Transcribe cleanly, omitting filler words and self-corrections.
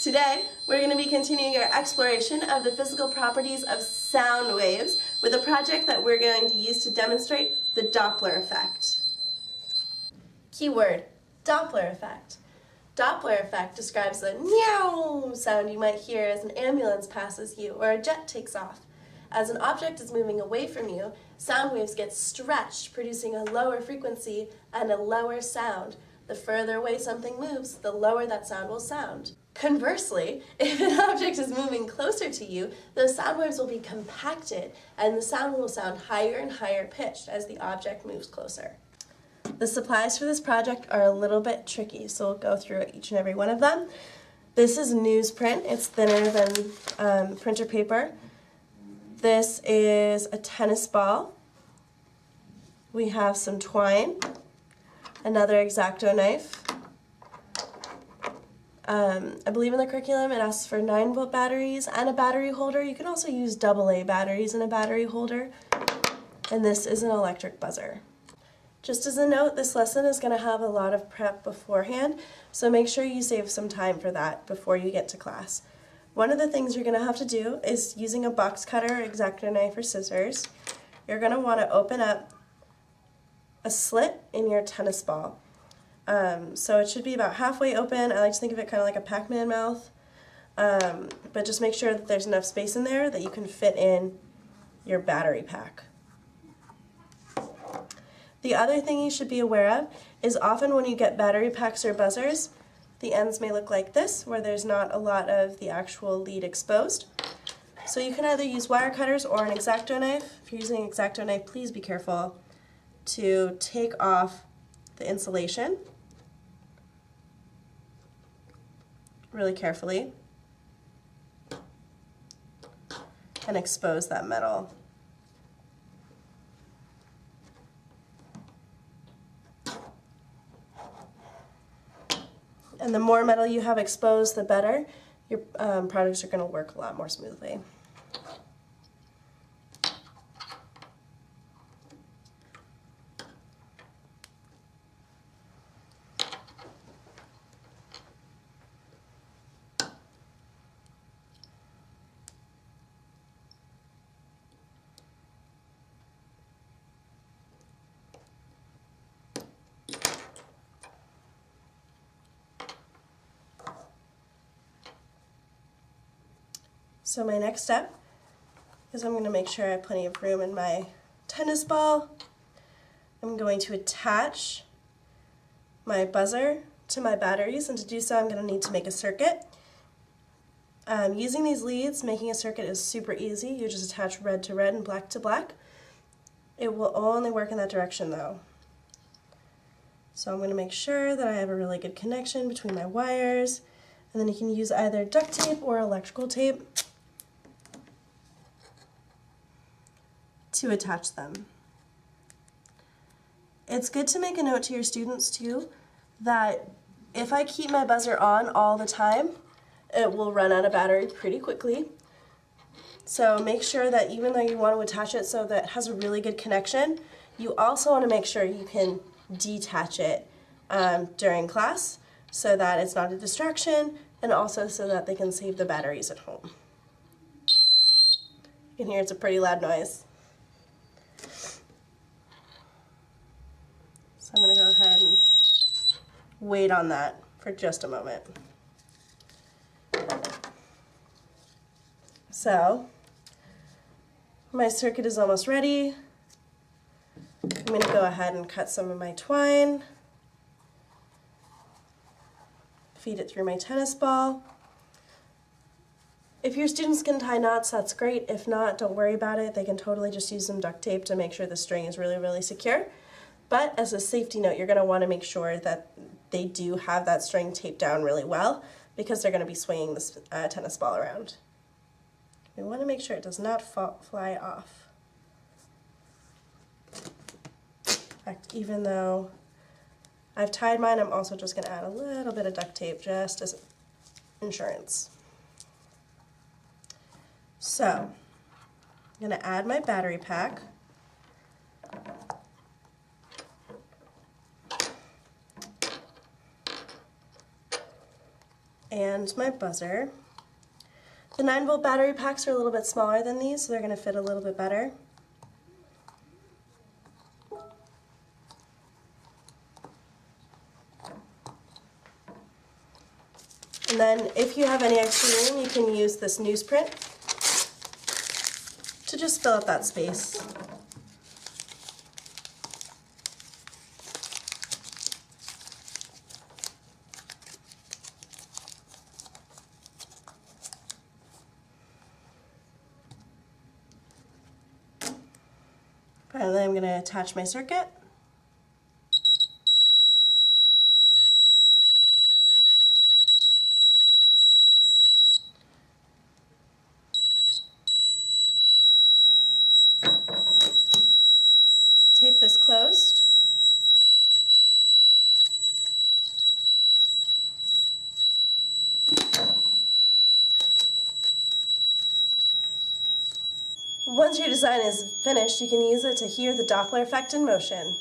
Today, we're going to be continuing our exploration of the physical properties of sound waves with a project that we're going to use to demonstrate the Doppler effect. Keyword, Doppler effect. Doppler effect describes the meow sound you might hear as an ambulance passes you or a jet takes off. As an object is moving away from you, sound waves get stretched, producing a lower frequency and a lower sound. The further away something moves, the lower that sound will sound. Conversely, if an object is moving closer to you, those sound waves will be compacted and the sound will sound higher and higher pitched as the object moves closer. The supplies for this project are a little bit tricky, so we'll go through each and every one of them. This is newsprint. It's thinner than printer paper. This is a tennis ball. We have some twine, another X-Acto knife. I believe in the curriculum it asks for 9-volt batteries and a battery holder. You can also use AA batteries in a battery holder. And this is an electric buzzer. Just as a note, this lesson is going to have a lot of prep beforehand, so make sure you save some time for that before you get to class. One of the things you're going to have to do is using a box cutter, X-Acto knife, or scissors. You're going to want to open up a slit in your tennis ball. So it should be about halfway open. I like to think of it kind of like a Pac-Man mouth, but just make sure that there's enough space in there that you can fit in your battery pack. The other thing you should be aware of is often when you get battery packs or buzzers, the ends may look like this, where there's not a lot of the actual lead exposed. So you can either use wire cutters or an X-Acto knife. If you're using an X-Acto knife, please be careful to take off the insulation really carefully and expose that metal. And the more metal you have exposed, the better. Your products are going to work a lot more smoothly. So my next step is I'm going to make sure I have plenty of room in my tennis ball. I'm going to attach my buzzer to my batteries, and to do so I'm going to need to make a circuit. Using these leads, making a circuit is super easy. You just attach red to red and black to black. It will only work in that direction though. So I'm going to make sure that I have a really good connection between my wires, and then you can use either duct tape or electrical tape to attach them. It's good to make a note to your students too that if I keep my buzzer on all the time, it will run out of battery pretty quickly. So make sure that even though you want to attach it so that it has a really good connection, you also want to make sure you can detach it during class so that it's not a distraction, and also so that they can save the batteries at home. You can hear it's a pretty loud noise. So I'm going to go ahead and wait on that for just a moment. So my circuit is almost ready. I'm going to go ahead and cut some of my twine, feed it through my tennis ball. If your students can tie knots, that's great. If not, don't worry about it. They can totally just use some duct tape to make sure the string is really, really secure. But as a safety note, you're going to want to make sure that they do have that string taped down really well, because they're going to be swinging this tennis ball around. We want to make sure it does not fly off. In fact, even though I've tied mine, I'm also just going to add a little bit of duct tape just as insurance. So I'm going to add my battery pack. and my buzzer. The 9-volt battery packs are a little bit smaller than these, so they're going to fit a little bit better. And then if you have any extra room, you can use this newsprint to just fill up that space. Finally, I'm going to attach my circuit. Tape this closed. Once your design is finished, you can use it to hear the Doppler effect in motion.